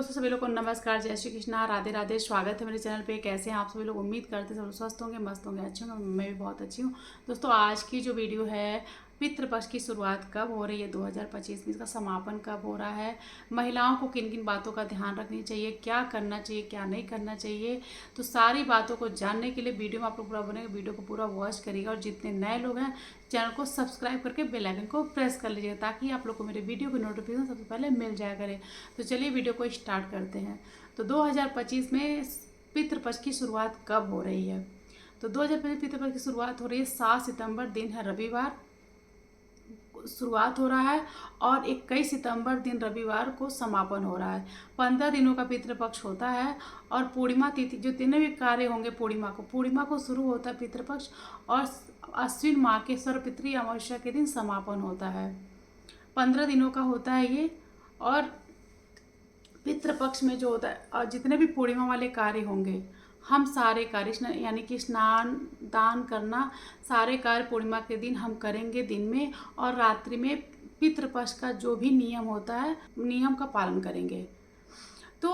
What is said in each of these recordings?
दोस्तों, सभी लोग को नमस्कार, जय श्री कृष्णा, राधे राधे। स्वागत है मेरे चैनल पे। कैसे हैं आप सभी लोग? उम्मीद करते हैं सब लोग स्वस्थ होंगे, मस्त होंगे, अच्छे होंगे। मैं भी बहुत अच्छी हूँ। दोस्तों, आज की जो वीडियो है, पितृपक्ष की शुरुआत कब हो रही है 2025 में, इसका समापन कब हो रहा है, महिलाओं को किन किन बातों का ध्यान रखनी चाहिए, क्या करना चाहिए, क्या नहीं करना चाहिए, तो सारी बातों को जानने के लिए वीडियो में आप लोग पूरा बनेगा। वीडियो को पूरा वॉच करिएगा और जितने नए लोग हैं चैनल को सब्सक्राइब करके बेल आइकन को प्रेस कर लीजिएगा ताकि आप लोग को मेरे वीडियो की नोटिफिकेशन सबसे पहले मिल जाया करे। तो चलिए वीडियो को स्टार्ट करते हैं। तो 2025 में पितृपक्ष की शुरुआत कब हो रही है? तो 2025 पितृपक्ष की शुरुआत हो रही है 7 सितंबर, दिन है रविवार, शुरुआत हो रहा है और 21 सितंबर दिन रविवार को समापन हो रहा है। 15 दिनों का पितृपक्ष होता है और पूर्णिमा तिथि जो जितने भी कार्य होंगे पूर्णिमा को शुरू होता है पितृपक्ष और अश्विन माह के सर्वपितृ अमावस्या के दिन समापन होता है। 15 दिनों का होता है ये। और पितृपक्ष में जो होता है और जितने भी पूर्णिमा वाले कार्य होंगे, हम सारे कार्य यानी कि स्नान दान करना, सारे कार्य पूर्णिमा के दिन हम करेंगे दिन में, और रात्रि में पितृपक्ष का जो भी नियम होता है नियम का पालन करेंगे। तो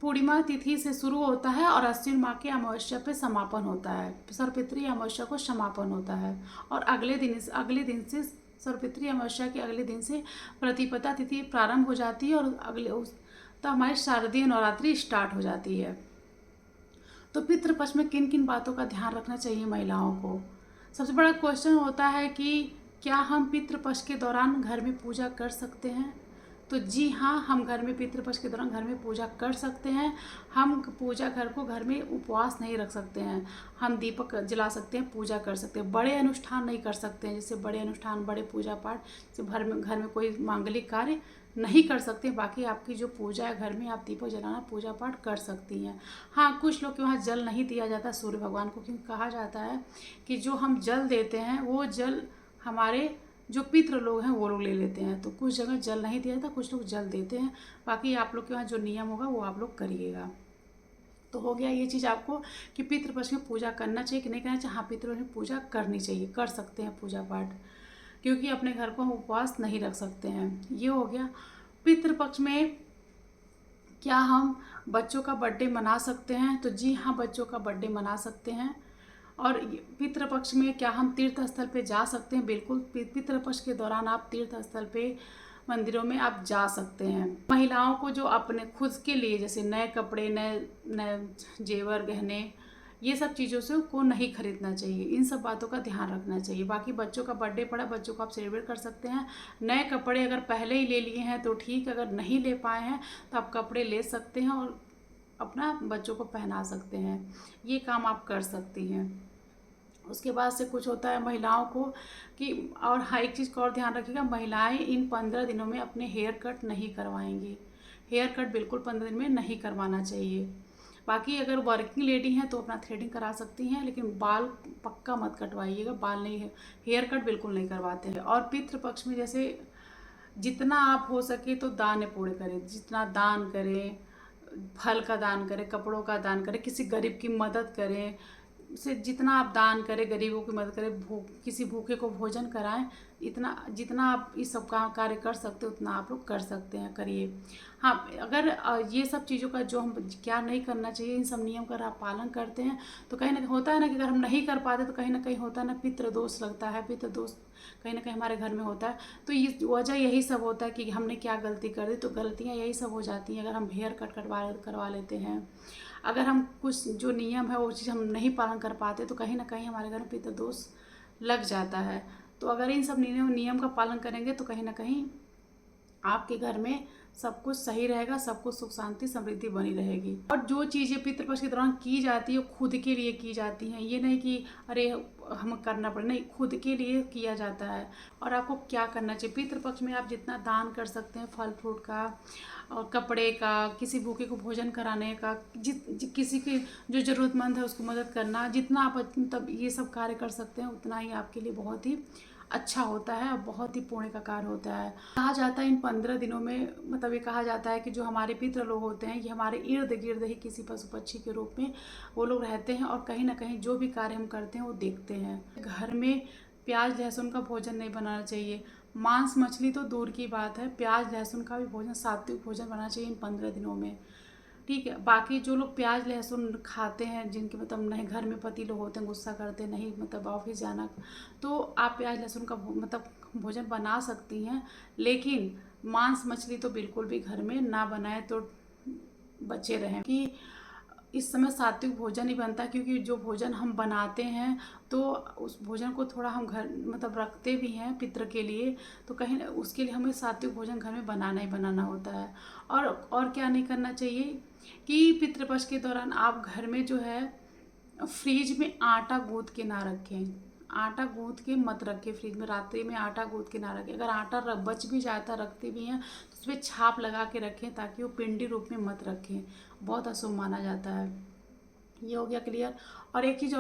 पूर्णिमा तिथि से शुरू होता है और अश्विन माह के अमावस्या पे समापन होता है। सर्वपितृ अमावस्या को समापन होता है और अगले दिन से सर्वपितृ अमावस्या के अगले दिन से प्रतिपदा तिथि प्रारंभ हो जाती है और तो हमारी शारदीय नवरात्रि स्टार्ट हो जाती है। तो पितृपक्ष में किन किन बातों का ध्यान रखना चाहिए महिलाओं को? सबसे बड़ा क्वेश्चन होता है कि क्या हम पितृपक्ष के दौरान घर में पूजा कर सकते हैं? तो जी हाँ, हम घर में पितृपक्ष के दौरान घर में पूजा कर सकते हैं। हम पूजा घर में उपवास नहीं रख सकते हैं। हम दीपक जला सकते हैं, पूजा कर सकते हैं। बड़े अनुष्ठान नहीं कर सकते हैं, जैसे बड़े अनुष्ठान, बड़े पूजा पाठ, जैसे घर में कोई मांगलिक कार्य नहीं कर सकते। बाकी आपकी जो पूजा है घर में, आप दीपक जलाना, पूजा पाठ कर सकती हैं। हाँ, कुछ लोग के वहाँ जल नहीं दिया जाता सूर्य भगवान को, क्योंकि कहा जाता है कि जो हम जल देते हैं वो जल हमारे जो पितृ लोग हैं वो लोग ले लेते हैं। तो कुछ जगह जल नहीं दिया जाता, कुछ लोग जल देते हैं। बाकी आप लोग के वहाँ जो नियम होगा वो आप लोग करिएगा। तो हो गया ये चीज़ आपको कि पितृपक्ष में पूजा करना चाहिए कि नहीं करना चाहिए। हाँ, पितृपक्ष में पूजा करनी चाहिए, कर सकते हैं पूजा पाठ, क्योंकि अपने घर को हम उपवास नहीं रख सकते हैं। ये हो गया। पितृपक्ष में क्या हम बच्चों का बर्थडे मना सकते हैं? तो जी हाँ, बच्चों का बर्थडे मना सकते हैं। और पितृपक्ष में क्या हम तीर्थ स्थल पे जा सकते हैं? बिल्कुल, पितृपक्ष के दौरान आप तीर्थ स्थल पे, मंदिरों में आप जा सकते हैं। महिलाओं को जो अपने खुद के लिए जैसे नए कपड़े, नए नए जेवर, गहने, ये सब चीज़ों से को नहीं खरीदना चाहिए। इन सब बातों का ध्यान रखना चाहिए। बाकी बच्चों का बर्थडे पड़ा, बच्चों को आप सेलिब्रेट कर सकते हैं। नए कपड़े अगर पहले ही ले लिए हैं तो ठीक, अगर नहीं ले पाए हैं तो आप कपड़े ले सकते हैं और अपना बच्चों को पहना सकते हैं। ये काम आप कर सकती हैं। उसके बाद से कुछ होता है महिलाओं को कि, और हाँ, एक चीज़ का और ध्यान रखिएगा, महिलाएं इन 15 दिनों में अपने हेयर कट नहीं करवाएंगी। हेयर कट बिल्कुल 15 दिन में नहीं करवाना चाहिए। बाकी अगर वर्किंग लेडी हैं तो अपना थ्रेडिंग करा सकती हैं, लेकिन बाल पक्का मत कटवाइएगा। बाल नहीं है, हेयर कट बिल्कुल नहीं करवाते हैं। और पितृपक्ष में जैसे जितना आप हो सके तो दान पुण्य करें, जितना दान करें, फल का दान करें, कपड़ों का दान करें, किसी गरीब की मदद करें। से जितना आप दान करें, गरीबों की मदद करें, किसी भूखे को भोजन कराएं, इतना जितना आप इस सब का कार्य कर सकते हो उतना आप लोग कर सकते हैं, करिए। हाँ, अगर ये सब चीज़ों का जो हम क्या नहीं करना चाहिए, इन सब नियम का आप पालन करते हैं तो कहीं ना होता है ना कि अगर हम नहीं कर पाते तो कहीं ना कहीं होता है ना, पितृ दोष लगता है। पितृ दोष कहीं ना कहीं हमारे घर में होता है। तो ये वजह यही सब होता है कि हमने क्या गलती कर दी। तो गलतियाँ यही सब हो जाती हैं अगर हम हेयर कट करवा लेते हैं। अगर हम कुछ जो नियम है वो चीज़ हम नहीं पालन कर पाते तो कहीं ना कहीं हमारे घर में पितृ दोष लग जाता है। तो अगर इन सब नियम का पालन करेंगे तो कहीं ना कहीं आपके घर में सब कुछ सही रहेगा, सब कुछ सुख शांति समृद्धि बनी रहेगी। और जो चीज़ें पितृपक्ष के दौरान की जाती है खुद के लिए की जाती हैं। ये नहीं कि अरे हम करना पड़े, नहीं, खुद के लिए किया जाता है। और आपको क्या करना चाहिए पितृपक्ष में? आप जितना दान कर सकते हैं, फल फ्रूट का और कपड़े का, किसी भूखे को भोजन कराने का, किसी की जो ज़रूरतमंद है उसको मदद करना, जितना आप तब ये सब कार्य कर सकते हैं उतना ही आपके लिए बहुत ही अच्छा होता है और बहुत ही पुण्य का कार्य होता है। कहा जाता है इन 15 दिनों में, मतलब ये कहा जाता है कि जो हमारे पितृ लोग होते हैं ये हमारे इर्द गिर्द ही किसी पशु पक्षी के रूप में वो लोग रहते हैं और कहीं ना कहीं जो भी कार्य हम करते हैं वो देखते हैं। घर में प्याज लहसुन का भोजन नहीं बनाना चाहिए। मांस मछली तो दूर की बात है, प्याज लहसुन का भी भोजन, सात्विक भोजन बनना चाहिए इन 15 दिनों में। ठीक है, बाकी जो लोग प्याज लहसुन खाते हैं, जिनके मतलब नहीं घर में पति लोग होते हैं, गुस्सा करते हैं, नहीं मतलब ऑफिस जाना, तो आप प्याज लहसुन का मतलब भोजन बना सकती हैं, लेकिन मांस मछली तो बिल्कुल भी घर में ना बनाए तो बचे रहें। कि इस समय सात्विक भोजन ही बनता है, क्योंकि जो भोजन हम बनाते हैं तो उस भोजन को थोड़ा हम घर मतलब रखते भी हैं पितृ के लिए, तो कहीं उसके लिए हमें सात्विक भोजन घर में बनाना ही बनाना होता है। और क्या नहीं करना चाहिए कि पितृपक्ष के दौरान आप घर में जो है फ्रिज में आटा गूंथ के ना रखें। आटा गूंथ के मत रखें फ्रिज में, रात्रि में आटा गूंथ के ना रखें। अगर आटा बच भी जाता, रखते भी हैं, तो उस पर छाप लगा के रखें, ताकि वो पिंडी रूप में मत रखें, बहुत अशुभ माना जाता है। ये हो गया क्लियर। और एक चीज़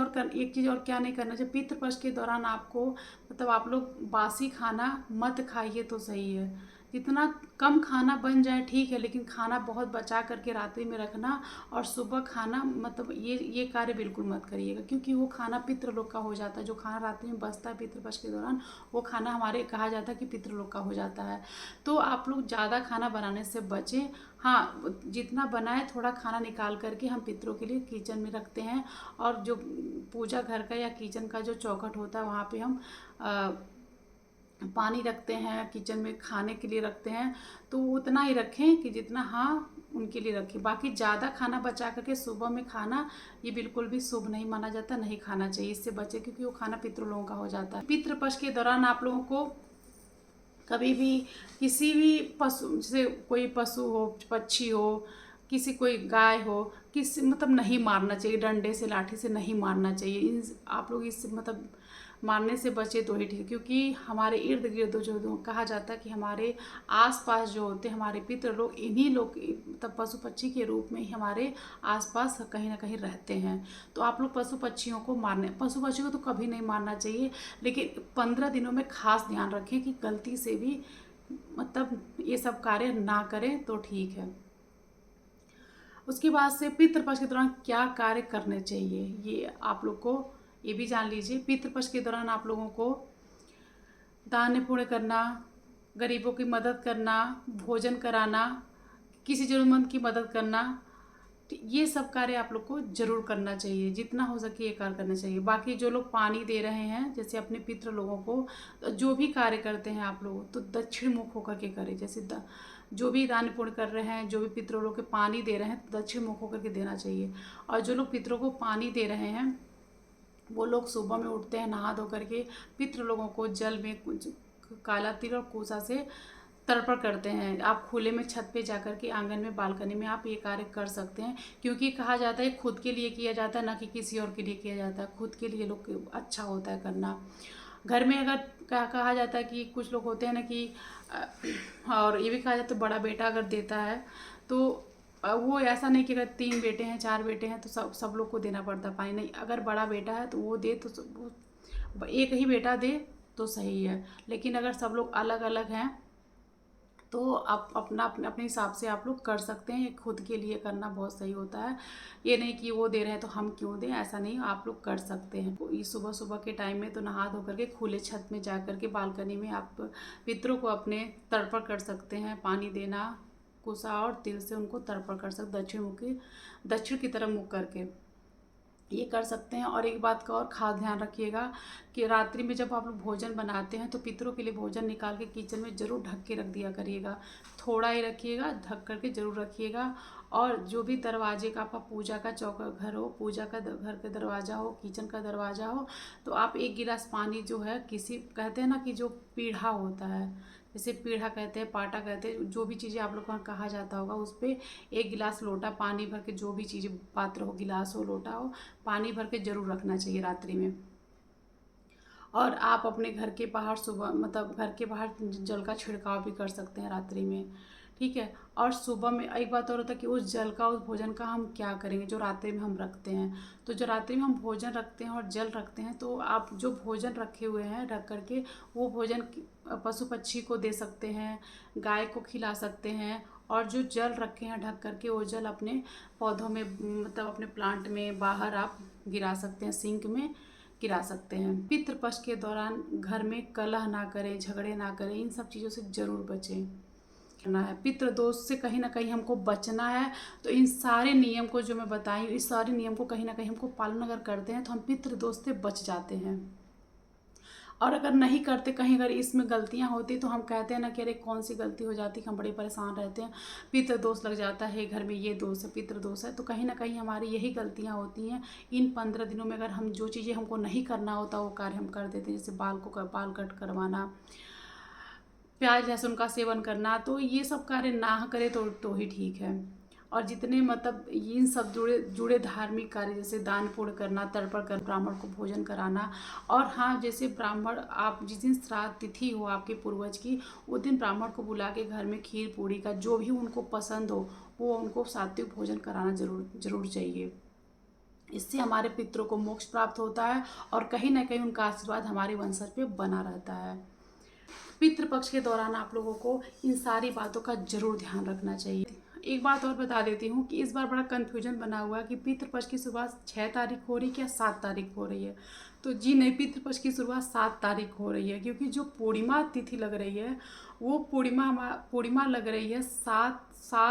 और क्या नहीं करना चाहिए पितृपक्ष के दौरान आपको, मतलब आप लोग बासी खाना मत खाइए तो सही है। जितना कम खाना बन जाए ठीक है, लेकिन खाना बहुत बचा करके रात्रि में रखना, और सुबह खाना मतलब ये कार्य बिल्कुल मत करिएगा, क्योंकि वो खाना पितृलोक का हो जाता है। जो खाना रात्रि में बचता है पितृपक्ष के दौरान, वो खाना हमारे कहा जाता है कि पितृलोक का हो जाता है। तो आप लोग ज़्यादा खाना बनाने से बचें। हाँ, जितना बनाए थोड़ा खाना निकाल करके हम पितरों के लिए किचन में रखते हैं, और जो पूजा घर का या किचन का जो चौखट होता है वहाँ पे हम पानी रखते हैं, किचन में खाने के लिए रखते हैं, तो उतना ही रखें कि जितना हाँ उनके लिए रखें। बाकी ज़्यादा खाना बचा करके सुबह में खाना, ये बिल्कुल भी शुभ नहीं माना जाता, नहीं खाना चाहिए, इससे बचे, क्योंकि वो खाना पितृलोगों का हो जाता है। पितृपक्ष के दौरान आप लोगों को कभी भी किसी भी पशु, जैसे कोई पशु हो, पक्षी हो, किसी कोई गाय हो, किसी मतलब नहीं मारना चाहिए, डंडे से लाठी से नहीं मारना चाहिए। इन आप लोग इससे मतलब मारने से बचे तो ही ठीक, क्योंकि हमारे इर्द गिर्द जो कहा जाता है कि हमारे आसपास जो होते हैं हमारे पितृ लोग, इन्हीं लोग मतलब पशु पक्षी के रूप में ही हमारे आसपास कहीं ना कहीं रहते हैं। तो आप लोग पशु पक्षियों को तो कभी नहीं मारना चाहिए, लेकिन 15 दिनों में खास ध्यान रखें कि गलती से भी मतलब ये सब कार्य ना करें तो ठीक है। उसके बाद से पितृपक्ष के दौरान क्या कार्य करने चाहिए, ये आप लोग को ये भी जान लीजिए। पितृपक्ष के दौरान आप लोगों को दान पुण्य करना, गरीबों की मदद करना, भोजन कराना, किसी ज़रूरतमंद की मदद करना, तो ये सब कार्य आप लोग को जरूर करना चाहिए, जितना हो सके ये कार्य करना चाहिए। बाकी जो लोग पानी दे रहे हैं, जैसे अपने पितृ लोगों को, तो जो भी कार्य करते हैं आप लोग तो दक्षिण मुख होकर के करें। जैसे जो भी दान पुण्य कर रहे हैं, जो भी पितरों लोग के पानी दे रहे हैं, तो दक्षिण मुख होकर के देना चाहिए। और जो लोग पितरों को पानी दे रहे हैं, वो लोग सुबह में उठते हैं, नहा धो करके पितृ लोगों को जल में कुछ काला तिल और कुसा से तर्पण करते हैं। आप खुले में छत पे जाकर के, आंगन में, बालकनी में आप ये कार्य कर सकते हैं, क्योंकि कहा जाता है खुद के लिए किया जाता है, ना कि किसी और के लिए किया जाता है। खुद के लिए लोग अच्छा होता है करना। घर में अगर कहा जाता है कि कुछ लोग होते हैं ना कि और ये भी कहा जाता है बड़ा बेटा अगर देता है तो वो ऐसा नहीं कि अगर 3 बेटे हैं 4 बेटे हैं तो सब लोग को देना पड़ता पानी, नहीं। अगर बड़ा बेटा है तो वो दे, तो वो एक ही बेटा दे तो सही है। लेकिन अगर सब लोग अलग अलग हैं तो आप अपने हिसाब से आप लोग कर सकते हैं। खुद के लिए करना बहुत सही होता है, ये नहीं कि वो दे रहे हैं तो हम क्यों दें, ऐसा नहीं, आप लोग कर सकते हैं। कोई सुबह सुबह के टाइम में तो नहा धो करके खुले छत में जा करके बालकनी में आप पितरों को अपने तर्पण कर सकते हैं। पानी देना, कुसा और तिल से उनको तर्पण कर सकते, दक्षिण की तरफ मुख करके ये कर सकते हैं। और एक बात का और खास ध्यान रखिएगा कि रात्रि में जब आप लोग भोजन बनाते हैं तो पितरों के लिए भोजन निकाल के किचन में ज़रूर ढक के रख दिया करिएगा। थोड़ा ही रखिएगा, ढक करके ज़रूर रखिएगा। और जो भी दरवाजे का आपका पूजा का चौका घर हो, पूजा का घर का दरवाज़ा हो, किचन का दरवाज़ा हो, तो आप 1 गिलास पानी जो है, किसी कहते हैं ना कि जो पीढ़ा होता है, जैसे पीढ़ा कहते हैं, पाटा कहते हैं, जो भी चीज़ें आप लोग को कहा जाता होगा, उस पर 1 गिलास लोटा पानी भर के, जो भी चीज़ें, पात्र हो, गिलास हो, लोटा हो, पानी भर के जरूर रखना चाहिए रात्रि में। और आप अपने घर के बाहर सुबह मतलब घर के बाहर जल का छिड़काव भी कर सकते हैं रात्रि में, ठीक है। और सुबह में एक बात और होता है कि उस जल का, उस भोजन का हम क्या करेंगे जो रात्रि में हम रखते हैं। तो जो रात्रि में हम भोजन रखते हैं और जल रखते हैं, तो आप जो भोजन रखे हुए हैं रख करके, वो भोजन पशु पक्षी को दे सकते हैं, गाय को खिला सकते हैं। और जो जल रखे हैं ढक करके, वो जल अपने पौधों में मतलब अपने प्लांट में बाहर आप गिरा सकते हैं, सिंक में गिरा सकते हैं। पितृपक्ष के दौरान घर में कलह ना करें, झगड़े ना करें, इन सब चीज़ों से ज़रूर बचें। करना है पितृ दोष से कहीं ना कहीं हमको बचना है। तो इन सारे नियम को जो मैं बताई, इस सारे नियम को कहीं ना कहीं हमको पालन अगर करते हैं तो हम पितृ दोष से बच जाते हैं। और अगर नहीं करते, कहीं अगर इसमें गलतियां होती तो हम कहते हैं ना कि अरे कौन सी गलती हो जाती, हम बड़े परेशान रहते हैं, पितृ दोष लग जाता है, घर में ये दोष है, पितृ दोष है। तो कहीं ना कहीं हमारी यही गलतियां होती हैं। इन 15 दिनों में अगर हम जो चीज़ें हमको नहीं करना होता वो कार्य हम कर देते हैं, जैसे बाल कट करवाना, प्याज लहसुन का सेवन करना, तो ये सब कार्य ना करें तो ही ठीक है। और जितने मतलब इन सब जुड़े धार्मिक कार्य, जैसे दान पुण्य करना, तर्पण कर, ब्राह्मण को भोजन कराना, और हाँ, जैसे ब्राह्मण आप जिस दिन श्राद्ध तिथि हो आपके पूर्वज की, उस दिन ब्राह्मण को बुला के घर में खीर पूड़ी का जो भी उनको पसंद हो वो उनको सात्विक भोजन कराना जरूर चाहिए। इससे हमारे पितरों को मोक्ष प्राप्त होता है और कहीं ना कहीं उनका आशीर्वाद हमारे वंशज पे बना रहता है। पितृपक्ष के दौरान आप लोगों को इन सारी बातों का जरूर ध्यान रखना चाहिए। एक बात और बता देती हूँ कि इस बार बड़ा कन्फ्यूजन बना हुआ है कि पितृपक्ष की शुरुआत 6 तारीख हो रही है क्या 7 तारीख हो रही है। तो जी नहीं, पितृपक्ष की शुरुआत 7 तारीख हो रही है, क्योंकि जो पूर्णिमा तिथि लग रही है वो पूर्णिमा लग रही है 7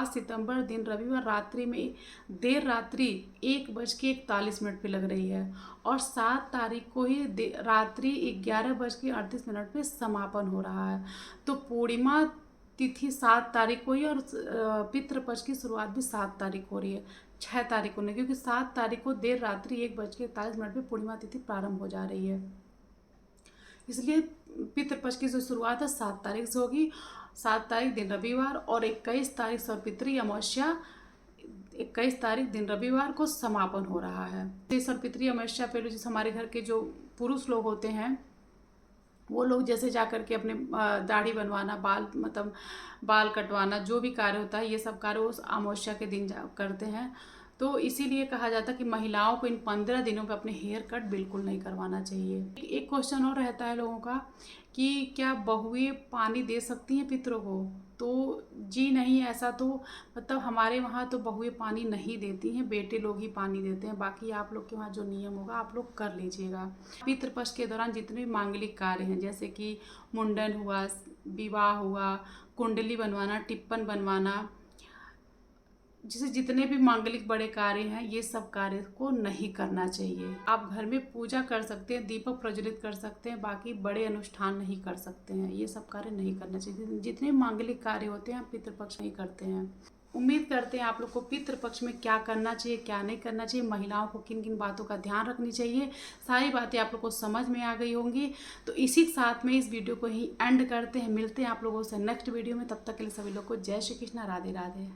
सितंबर दिन रविवार रात्रि में, देर रात्रि 1:41 पे लग रही है, और 7 तारीख को ही रात्रि 11:38 पे समापन हो रहा है। तो पूर्णिमा तिथि 7 तारीख को ही और पितृपक्ष की शुरुआत भी 7 तारीख हो रही है, 6 तारीख को नहीं, क्योंकि 7 तारीख को देर रात्रि 1:41 पे पूर्णिमा तिथि प्रारंभ हो जा रही है। इसलिए पितृपक्ष की जो शुरुआत है 7 तारीख से होगी। 7 तारीख दिन रविवार और 21 तारीख सर्वपितृ अमावस्या, 21 तारीख दिन रविवार को समापन हो रहा है। सर्वपितृ अमावस्या पे जैसे हमारे घर के जो पुरुष लोग होते हैं वो लोग जैसे जा कर के अपने दाढ़ी बनवाना, बाल कटवाना, जो भी कार्य होता है ये सब कार्य उस अमावस्या के दिन करते हैं। तो इसीलिए कहा जाता है कि महिलाओं को इन 15 दिनों पे अपने हेयर कट बिल्कुल नहीं करवाना चाहिए। एक क्वेश्चन और रहता है लोगों का कि क्या बहुएं पानी दे सकती हैं पितरों को। तो जी नहीं, ऐसा तो मतलब हमारे वहाँ तो बहुएं पानी नहीं देती हैं, बेटे लोग ही पानी देते हैं। बाकी आप लोग के वहाँ जो नियम होगा आप लोग कर लीजिएगा। पितृपक्ष के दौरान जितने भी मांगलिक कार्य हैं, जैसे कि मुंडन हुआ, विवाह हुआ, कुंडली बनवाना, टिप्पण बनवाना, जैसे जितने भी मांगलिक बड़े कार्य हैं ये सब कार्य को नहीं करना चाहिए। आप घर में पूजा कर सकते हैं, दीपक प्रज्वलित कर सकते हैं, बाकी बड़े अनुष्ठान नहीं कर सकते हैं, ये सब कार्य नहीं करना चाहिए। जितने मांगलिक कार्य होते हैं आप पितृपक्ष नहीं करते हैं। उम्मीद करते हैं आप लोग को पितृपक्ष में क्या करना चाहिए, क्या नहीं करना चाहिए, महिलाओं को किन किन बातों का ध्यान रखनी चाहिए, सारी बातें आप लोग को समझ में आ गई होंगी। तो इसी के साथ में इस वीडियो को ही एंड करते हैं। मिलते हैं आप लोगों से नेक्स्ट वीडियो में, तब तक के लिए सभी लोग को जय श्री कृष्णा, राधे राधे।